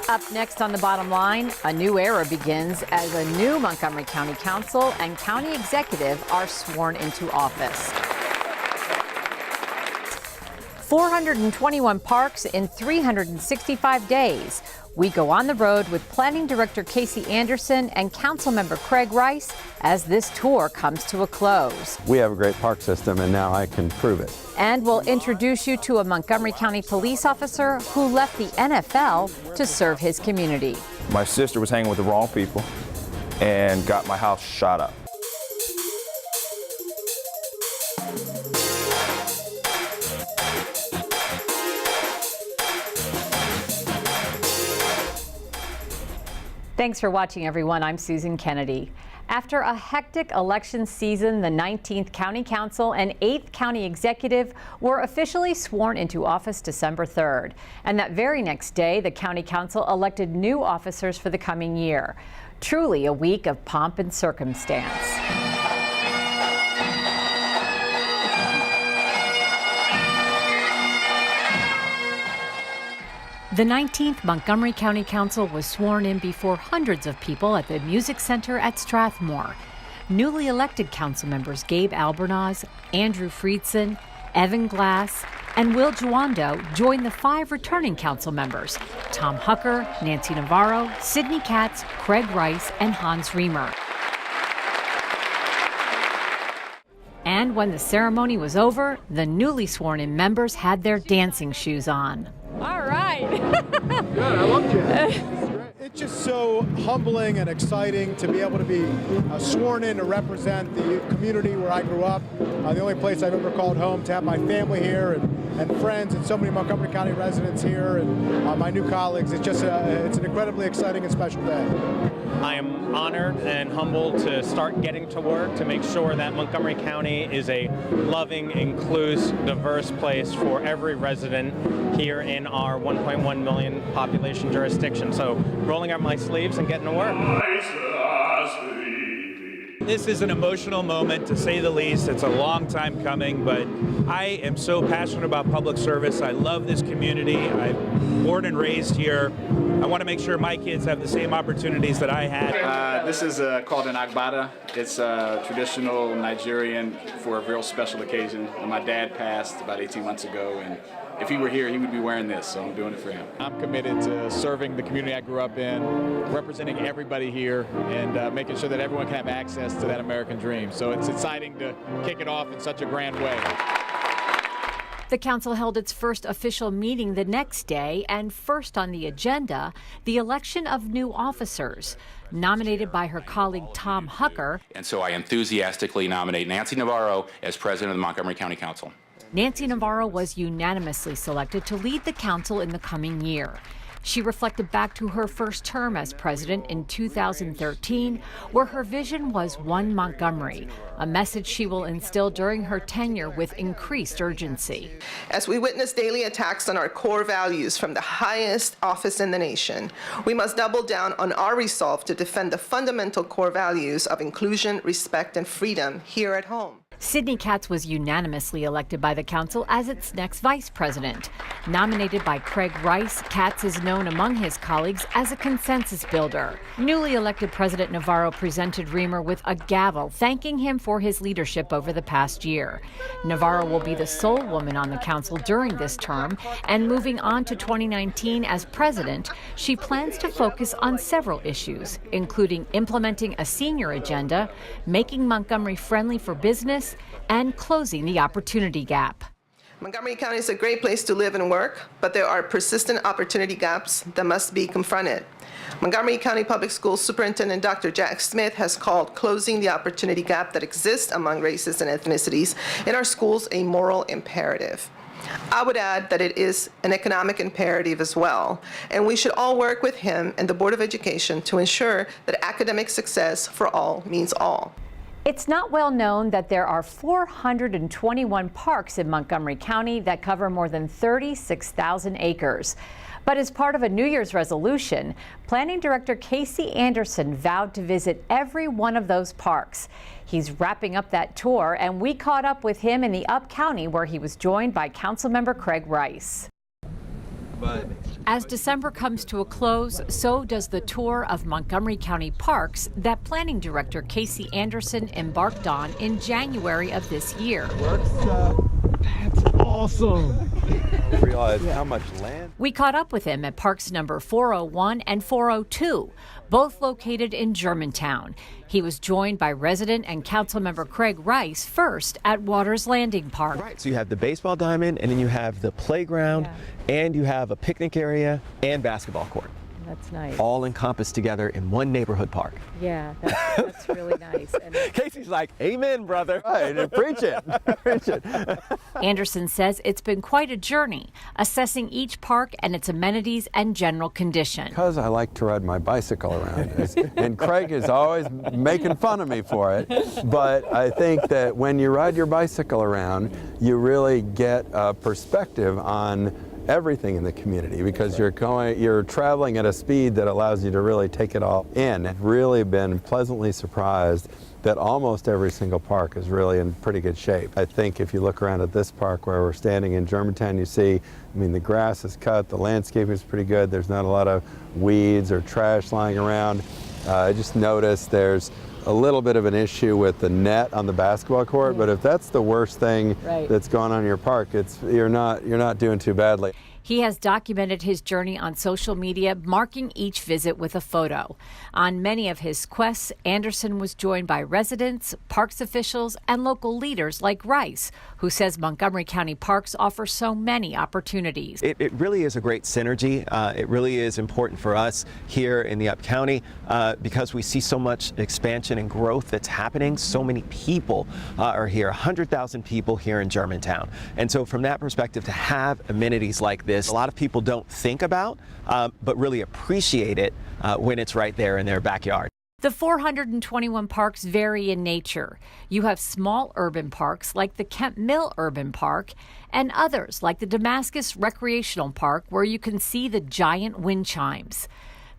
Up next on The Bottom Line, a new era begins as a new Montgomery County Council and County Executive are sworn into office. 421 parks in 365 days. We go on the road with Planning Director Casey Anderson and Councilmember Craig Rice as this tour comes to a close. We have a great park system, and now I can prove it. And we'll introduce you to a Montgomery County police officer who left the NFL to serve his community. My sister was hanging with the wrong people and got my house shot up. Thanks for watching, everyone. I'm Susan Kennedy. After a hectic election season, the 19th County Council and 8th County Executive were officially sworn into office December 3rd. And that very next day, the County Council elected new officers for the coming year. Truly a week of pomp and circumstance. The 19th Montgomery County Council was sworn in before hundreds of people at the Music Center at Strathmore. Newly elected council members Gabe Albornoz, Andrew Friedson, Evan Glass, and Will Juando joined the 5 returning council members, Tom Hucker, Nancy Navarro, Sidney Katz, Craig Rice, and Hans Reamer. And when the ceremony was over, the newly sworn-in members had their dancing shoes on. All right. Good, I loved you. It's just so humbling and exciting to be able to be sworn in to represent the community where I grew up. The only place I've ever called home, to have my family here and friends and so many Montgomery County residents here and my new colleagues. It's just it's an incredibly exciting and special day. I am honored and humbled to start getting to work to make sure that Montgomery County is a loving, inclusive, diverse place for every resident here in our 1.1 million population jurisdiction. So rolling up my sleeves and getting to work. This is an emotional moment, to say the least. It's a long time coming, but I am so passionate about public service. I love this community. I'm born and raised here. I want to make sure my kids have the same opportunities that I had. This is called an agbada. It's traditional Nigerian for a real special occasion. And my dad passed about 18 months ago, and if he were here, he would be wearing this, so I'm doing it for him. I'm committed to serving the community I grew up in, representing everybody here, and making sure that everyone can have access to that American dream. So it's exciting to kick it off in such a grand way. The council held its first official meeting the next day, and first on the agenda, the election of new officers. Nominated by her colleague Tom Hucker. And so I enthusiastically nominate Nancy Navarro as president of the Montgomery County Council. Nancy Navarro was unanimously selected to lead the council in the coming year. She reflected back to her first term as president in 2013, where her vision was one Montgomery, a message she will instill during her tenure with increased urgency. As we witness daily attacks on our core values from the highest office in the nation, we must double down on our resolve to defend the fundamental core values of inclusion, respect, and freedom here at home. Sidney Katz was unanimously elected by the council as its next vice president. Nominated by Craig Rice, Katz is known among his colleagues as a consensus builder. Newly elected President Navarro presented Reamer with a gavel, thanking him for his leadership over the past year. Navarro will be the sole woman on the council during this term, and moving on to 2019 as president, she plans to focus on several issues, including implementing a senior agenda, making Montgomery friendly for business, and closing the opportunity gap. Montgomery County is a great place to live and work, but there are persistent opportunity gaps that must be confronted. Montgomery County Public Schools Superintendent Dr. Jack Smith has called closing the opportunity gap that exists among races and ethnicities in our schools a moral imperative. I would add that it is an economic imperative as well, and we should all work with him and the Board of Education to ensure that academic success for all means all. It's not well known that there are 421 parks in Montgomery County that cover more than 36,000 acres. But as part of a New Year's resolution, Planning Director Casey Anderson vowed to visit every one of those parks. He's wrapping up that tour, and we caught up with him in the Up County, where he was joined by Councilmember Craig Rice. As December comes to a close, so does the tour of Montgomery County parks that Planning Director Casey Anderson embarked on in January of this year. That's awesome. I realize how much land. We caught up with him at parks number 401 and 402, both located in Germantown. He was joined by resident and council member Craig Rice first at Waters Landing Park. Right, so you have the baseball diamond, and then you have the playground, and you have a picnic area and basketball court. That's nice. All encompassed together in one neighborhood park. Yeah, that's really nice. And Casey's like, amen, brother. Right, and preach it. Preach it. Anderson says it's been quite a journey, assessing each park and its amenities and general condition. Because I like to ride my bicycle around, and Craig is always making fun of me for it, but I think that when you ride your bicycle around, you really get a perspective on everything in the community, because you're traveling at a speed that allows you to really take it all in. I've really been pleasantly surprised that almost every single park is really in pretty good shape. I think if you look around at this park where we're standing in Germantown, you see, the grass is cut, the landscape is pretty good, there's not a lot of weeds or trash lying around. I just noticed there's a little bit of an issue with the net on the basketball court, but if that's the worst thing that's going on in your park, you're not doing too badly. He has documented his journey on social media, marking each visit with a photo. On many of his quests, Anderson was joined by residents, parks officials, and local leaders like Rice, who says Montgomery County parks offer so many opportunities. It really is a great synergy. It really is important for us here in the Up County because we see so much expansion and growth that's happening. So many people are here, 100,000 people here in Germantown. And so from that perspective, to have amenities like this, a lot of people don't think about, but really appreciate it when it's right there in their backyard. The 421 parks vary in nature. You have small urban parks like the Kemp Mill Urban Park, and others like the Damascus Recreational Park, where you can see the giant wind chimes.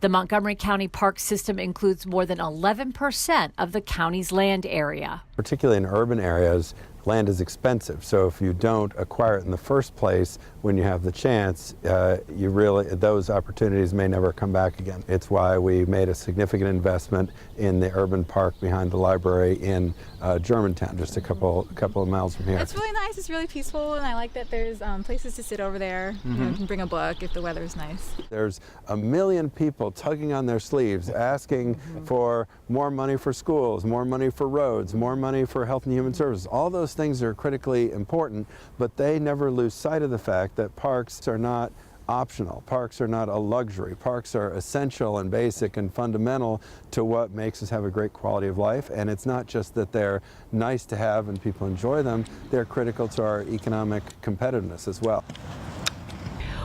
The Montgomery County Park System includes more than 11% of the county's land area. Particularly in urban areas, land is expensive, so if you don't acquire it in the first place when you have the chance, those opportunities may never come back again. It's why we made a significant investment in the urban park behind the library in Germantown, just a couple of miles from here. It's really nice, it's really peaceful, and I like that there's places to sit over there. You can bring a book if the weather's nice. There's a million people tugging on their sleeves, asking for more money for schools, more money for roads, more money for health and human services. All those things are critically important, but they never lose sight of the fact that parks are not optional. Parks are not a luxury. Parks are essential and basic and fundamental to what makes us have a great quality of life. And it's not just that they're nice to have and people enjoy them, they're critical to our economic competitiveness as well.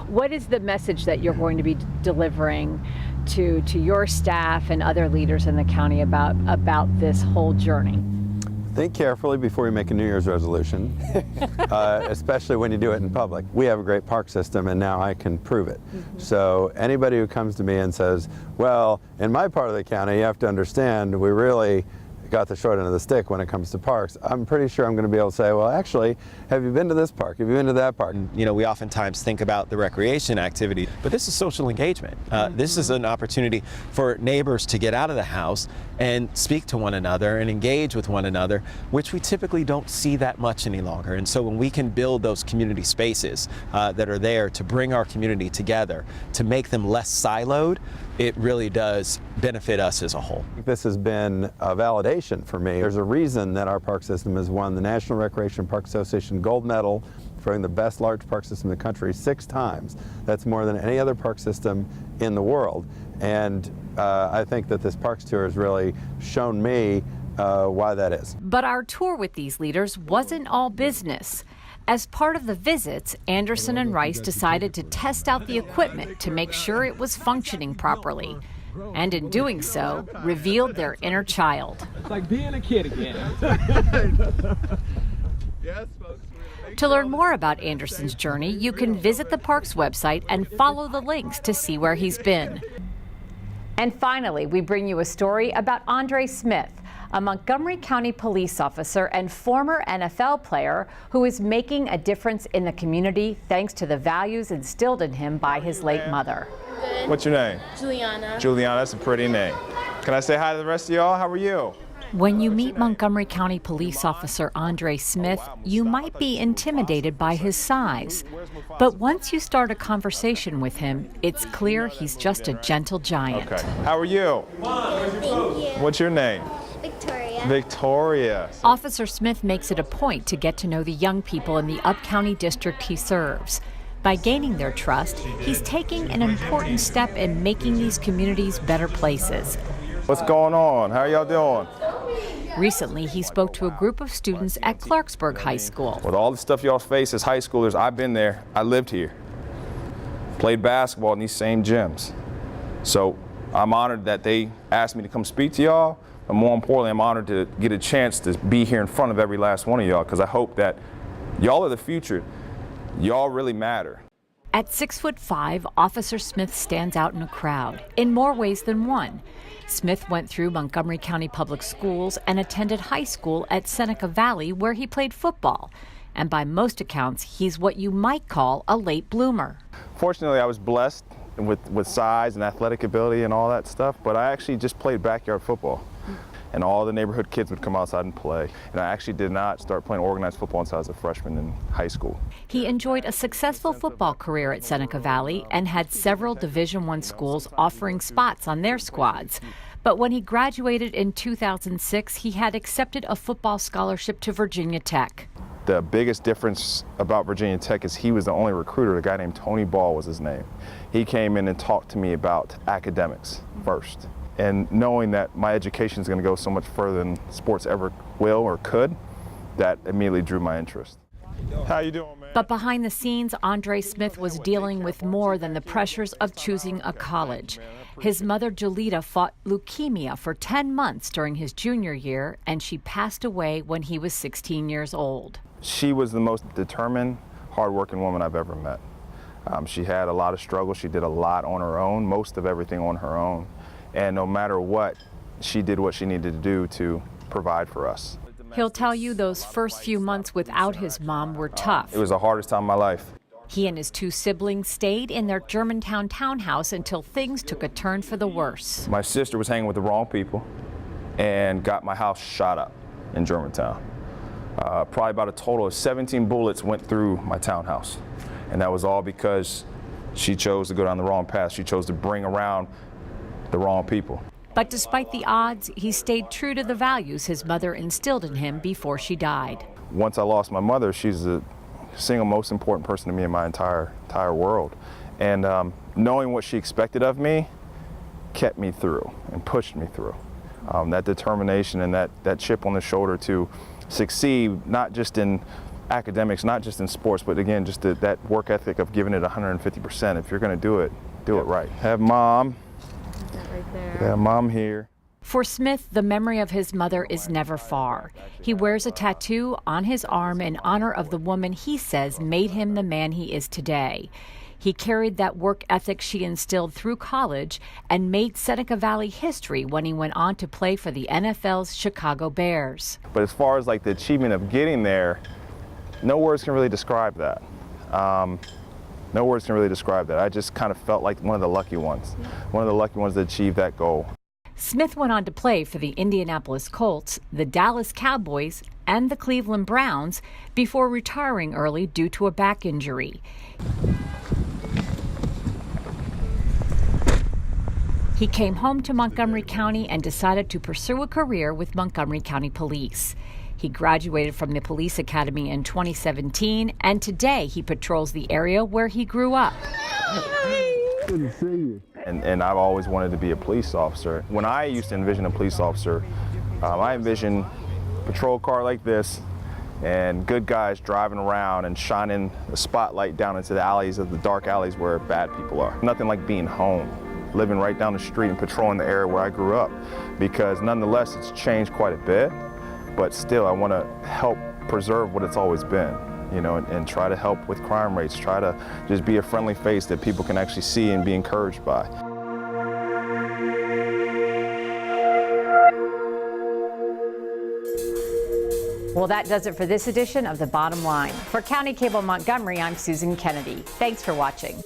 What is the message that you're going to be delivering to your staff and other leaders in the county about this whole journey? Think carefully before you make a New Year's resolution, especially when you do it in public. We have a great park system, and now I can prove it. So anybody who comes to me and says, well, in my part of the county, you have to understand, we really got the short end of the stick when it comes to parks, I'm pretty sure I'm going to be able to say, well, actually, have you been to this park? Have you been to that park? You know, we oftentimes think about the recreation activity, but this is social engagement. This is an opportunity for neighbors to get out of the house and speak to one another and engage with one another, which we typically don't see that much any longer. And so when we can build those community spaces that are there to bring our community together, to make them less siloed, it really does benefit us as a whole. This has been a validation for me. There's a reason that our park system has won the National Recreation Park Association Gold Medal for having the best large park system in the country 6 times. That's more than any other park system in the world. And I think that this parks tour has really shown me why that is. But our tour with these leaders wasn't all business. As part of the visits, Anderson and Rice decided to test out the equipment to make sure it was functioning properly. And in doing so, revealed their inner child. It's like being a kid again. Yes, folks. To learn more about Anderson's journey, you can visit the park's website and follow the links to see where he's been. And finally, we bring you a story about Andre Smith, a Montgomery County police officer and former NFL player who is making a difference in the community thanks to the values instilled in him by his late mother. Good. What's your name? Juliana. Juliana, that's a pretty name. Can I say hi to the rest of y'all? How are you? When you meet Montgomery County Police Officer Andre Smith, you might be intimidated by his size. But once you start a conversation with him, it's clear he's just a gentle giant. Okay. How are you? Thank you. What's your name? Victoria. Victoria. Officer Smith makes it a point to get to know the young people in the up-county district he serves. By gaining their trust, he's taking an important step in making these communities better places. What's going on? How are y'all doing? Recently, he spoke to a group of students at Clarksburg High School. With all the stuff y'all face as high schoolers, I've been there. I lived here. Played basketball in these same gyms. So I'm honored that they asked me to come speak to y'all, but more importantly, I'm honored to get a chance to be here in front of every last one of y'all, because I hope that y'all are the future. Y'all really matter. At 6'5", Officer Smith stands out in a crowd in more ways than one. Smith went through Montgomery County Public Schools and attended high school at Seneca Valley, where he played football. And by most accounts, he's what you might call a late bloomer. Fortunately, I was blessed with size and athletic ability and all that stuff, but I actually just played backyard football. And all the neighborhood kids would come outside and play. And I actually did not start playing organized football until I was a freshman in high school. He enjoyed a successful football career at Seneca Valley and had several Division I schools offering spots on their squads. But when he graduated in 2006, he had accepted a football scholarship to Virginia Tech. The biggest difference about Virginia Tech is he was the only recruiter. A guy named Tony Ball was his name. He came in and talked to me about academics first. And knowing that my education is going to go so much further than sports ever will or could, that immediately drew my interest. How you doing, man? But behind the scenes, Andre Smith was dealing with more than the pressures of choosing a college. His mother, Jolita, fought leukemia for 10 months during his junior year, and she passed away when he was 16 years old. She was the most determined, hardworking woman I've ever met. She had a lot of struggles. She did a lot on her own, most of everything on her own. And no matter what, she did what she needed to do to provide for us. He'll tell you those first few months without his mom were tough. It was the hardest time of my life. He and his two siblings stayed in their Germantown townhouse until things took a turn for the worse. My sister was hanging with the wrong people and got my house shot up in Germantown. Probably about a total of 17 bullets went through my townhouse. And that was all because she chose to go down the wrong path. She chose to bring around the wrong people. But despite the odds, he stayed true to the values his mother instilled in him before she died. Once I lost my mother, she's the single most important person to me in my entire world. And knowing what she expected of me kept me through and pushed me through. That determination and that chip on the shoulder to succeed, not just in academics, not just in sports, but again, just that work ethic of giving it 150%. If you're going to do it right. Have mom. Right there. Yeah, mom here. For Smith, the memory of his mother is never far. He wears a tattoo on his arm in honor of the woman he says made him the man he is today. He carried that work ethic she instilled through college and made Seneca Valley history when he went on to play for the NFL's Chicago Bears. But as far as like the achievement of getting there, no words can really describe that. No words can really describe that. I just kind of felt like one of the lucky ones that achieved that goal. Smith went on to play for the Indianapolis Colts, the Dallas Cowboys, and the Cleveland Browns before retiring early due to a back injury. He came home to Montgomery County and decided to pursue a career with Montgomery County Police. He graduated from the police academy in 2017, and today he patrols the area where he grew up. Good to see you. And I've always wanted to be a police officer. When I used to envision a police officer, I envisioned a patrol car like this and good guys driving around and shining a spotlight down into the alleys of the dark alleys where bad people are. Nothing like being home, living right down the street and patrolling the area where I grew up, because nonetheless it's changed quite a bit. But still, I want to help preserve what it's always been, you know, and try to help with crime rates, try to just be a friendly face that people can actually see and be encouraged by. Well, that does it for this edition of The Bottom Line. For County Cable Montgomery, I'm Susan Kennedy. Thanks for watching.